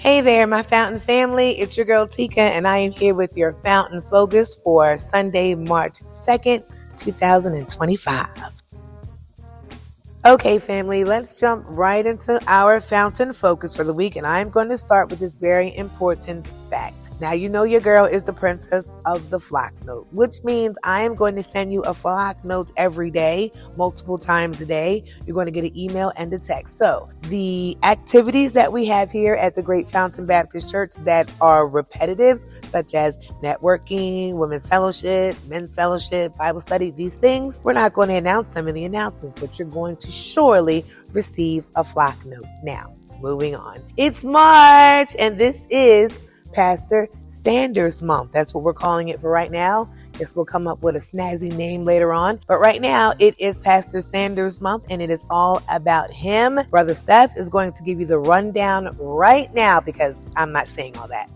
Hey there, my Fountain family. It's your girl Tika, and I am here with your Fountain Focus for Sunday, March 2nd, 2025. Okay, family, let's jump right into our Fountain Focus for the week, and I'm going to start with this very important fact. Now, you know your girl is the princess of the flock note, which means I am going to send you a flock note every day, multiple times a day. You're going to get an email and a text. So the activities that we have here at the Great Fountain Baptist Church that are repetitive, such as networking, women's fellowship, men's fellowship, Bible study, these things, we're not going to announce them in the announcements, but you're going to surely receive a flock note. Now, moving on. It's March, and this is Pastor Sanders Month. That's what we're calling it for right now. Guess we'll come up with a snazzy name later on. But right now, it is Pastor Sanders Month, and it is all about him. Brother Steph is going to give you the rundown right now because I'm not saying all that.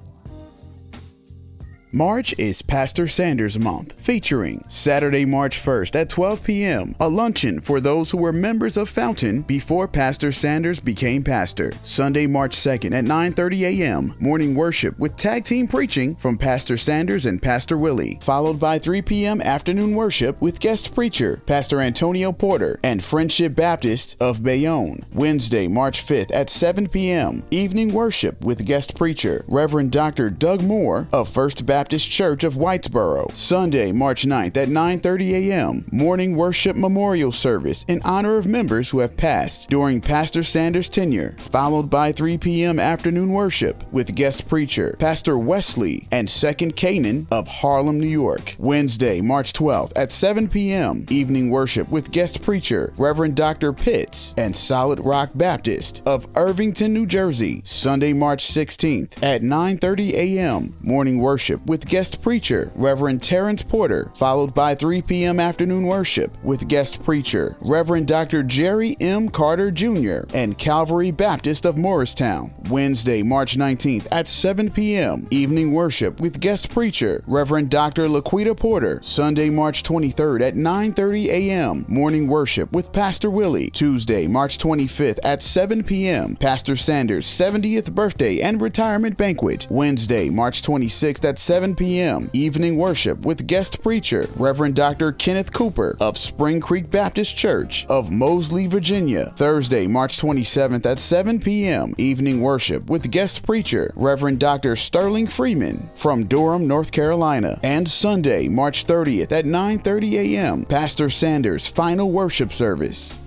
March is Pastor Sanders Month, featuring Saturday, March 1st at 12 p.m., a luncheon for those who were members of Fountain before Pastor Sanders became pastor. Sunday, March 2nd at 9:30 a.m., morning worship with tag team preaching from Pastor Sanders and Pastor Willie, followed by 3 p.m. afternoon worship with guest preacher Pastor Antonio Porter and Friendship Baptist of Bayonne. Wednesday, March 5th at 7 p.m., evening worship with guest preacher Reverend Dr. Doug Moore of First Baptist Church of Whitesboro. Sunday, March 9th at 9:30 a.m., morning worship memorial service in honor of members who have passed during Pastor Sanders' tenure, followed by 3 p.m. afternoon worship with guest preacher Pastor Wesley and Second Canaan of Harlem, New York. Wednesday, March 12th at 7 p.m., evening worship with guest preacher Reverend Dr. Pitts and Solid Rock Baptist of Irvington, New Jersey. Sunday, March 16th at 9:30 a.m., morning worship with guest preacher Reverend Terrence Porter, followed by 3 p.m. afternoon worship with guest preacher Reverend Dr. Jerry M. Carter Jr. and Calvary Baptist of Morristown. Wednesday, March 19th at 7 p.m., evening worship with guest preacher Reverend Dr. Laquita Porter. Sunday, March 23rd at 9:30 a.m., morning worship with Pastor Willie. Tuesday, March 25th at 7 p.m., Pastor Sanders' 70th birthday and retirement banquet. Wednesday, March 26th at 7 p.m., evening worship with guest preacher Reverend Dr. Kenneth Cooper of Spring Creek Baptist Church of Moseley, Virginia. Thursday, March 27th at 7 p.m., evening worship with guest preacher Reverend Dr. Sterling Freeman from Durham, North Carolina. And Sunday, March 30th at 9:30 a.m., Pastor Sanders' final worship service.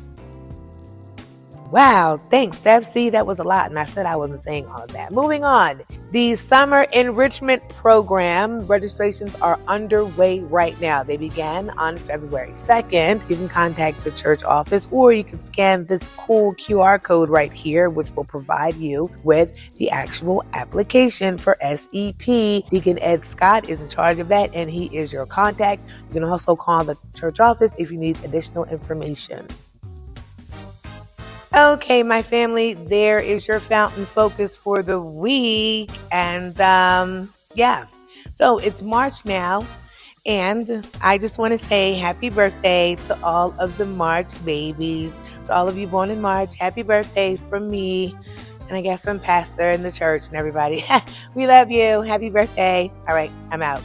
Wow, thanks, Steph. See, that was a lot, and I said I wasn't saying all of that. Moving on. The Summer Enrichment Program registrations are underway right now. They began on February 2nd. You can contact the church office, or you can scan this cool QR code right here, which will provide you with the actual application for SEP. Deacon Ed Scott is in charge of that, and he is your contact. You can also call the church office if you need additional information. Okay, my family, there is your Fountain Focus for the week. And so it's March now. And I just want to say happy birthday to all of the March babies. To all of you born in March, happy birthday from me. And I guess from Pastor and the church and everybody. We love you. Happy birthday. All right, I'm out.